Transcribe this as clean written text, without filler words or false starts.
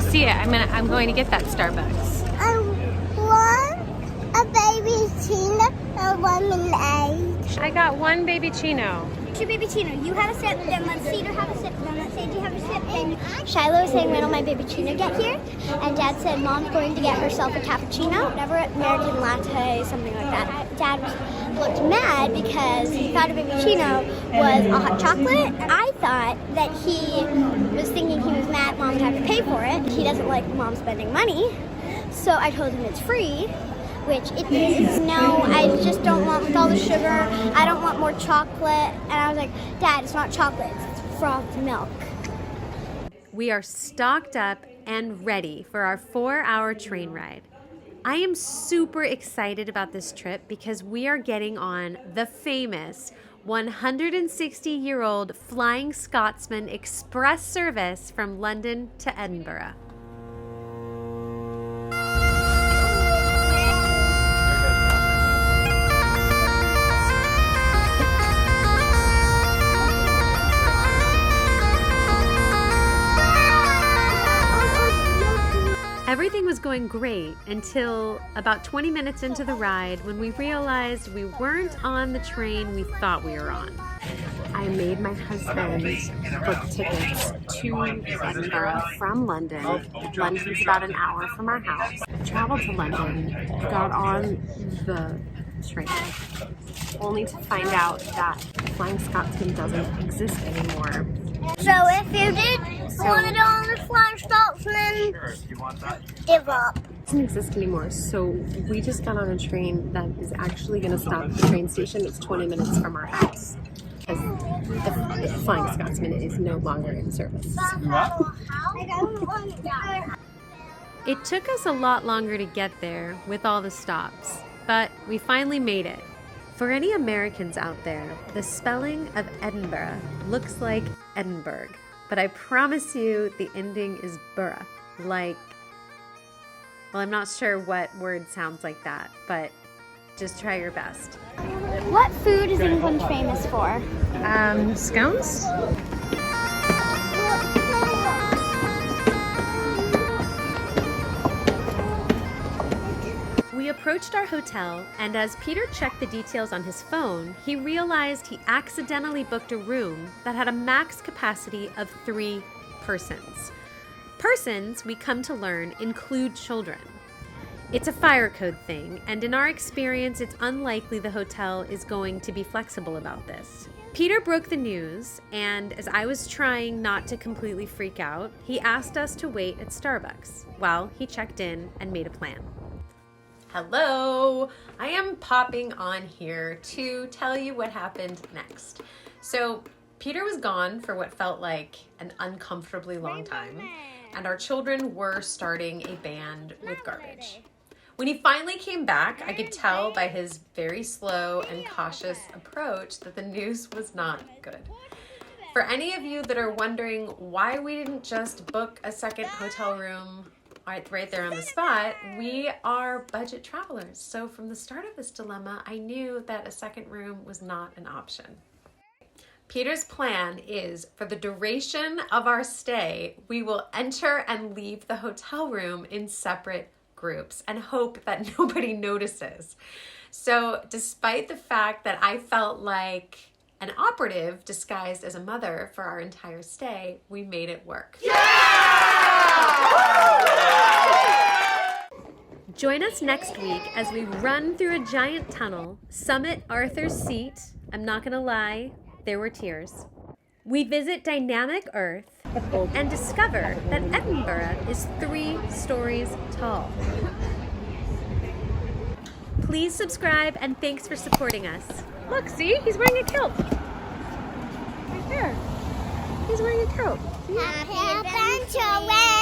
see it. I'm going to get that Starbucks. I want a baby Chino and one lemonade. I got one baby chino. Your baby Chino, you have a sip, then let's Cedar have a sip, then let's Sadie have a sip, then Shiloh was saying, when will my baby Chino get here? And Dad said, Mom's going to get herself a cappuccino, whatever, American latte, something like that. Dad looked mad because he thought a baby Chino was a hot chocolate. I thought that he was thinking he was mad Mom would have to pay for it. He doesn't like Mom spending money, so I told him it's free. Which it is. No, I just don't want with all the sugar. I don't want more chocolate. And I was like, Dad, it's not chocolate, it's frothed milk. We are stocked up and ready for our 4-hour train ride. I am super excited about this trip because we are getting on the famous 160-year-old Flying Scotsman express service from London to Edinburgh. Everything was going great until about 20 minutes into the ride when we realized we weren't on the train we thought we were on. I made my husband book tickets to Edinburgh from London. London's about an hour from our house. Traveled to London, got on the train, only to find out that Flying Scotsman doesn't exist anymore. So if you did want to go on the Flying Scotsman, give up. It doesn't exist anymore, so we just got on a train that is actually going to stop at the train station. It's 20 minutes from our house because the Flying Scotsman is no longer in service. It took us a lot longer to get there with all the stops, but we finally made it. For any Americans out there, the spelling of Edinburgh looks like Edinburgh, but I promise you the ending is burra, like, well, I'm not sure what word sounds like that, but just try your best. What food is England famous for? Scones? We approached our hotel, and as Peter checked the details on his phone, he realized he accidentally booked a room that had a max capacity of 3 persons. Persons, we come to learn, include children. It's a fire code thing, and in our experience, it's unlikely the hotel is going to be flexible about this. Peter broke the news, and as I was trying not to completely freak out, he asked us to wait at Starbucks while he checked in and made a plan. Hello, I am popping on here to tell you what happened next. So Peter was gone for what felt like an uncomfortably long time, and our children were starting a band with garbage. When he finally came back, I could tell by his very slow and cautious approach that the news was not good. For any of you that are wondering why we didn't just book a second hotel room right there on the spot, we are budget travelers. So from the start of this dilemma, I knew that a second room was not an option. Peter's plan is, for the duration of our stay, we will enter and leave the hotel room in separate groups and hope that nobody notices. So despite the fact that I felt like an operative disguised as a mother for our entire stay, we made it work. Join us next week as we run through a giant tunnel, summit Arthur's Seat. I'm not gonna lie, there were tears. We visit dynamic Earth and discover that Edinburgh is 3 stories tall. Please subscribe and thanks for supporting us. Look, see? He's wearing a kilt. Right there. He's wearing a kilt. Happy adventure!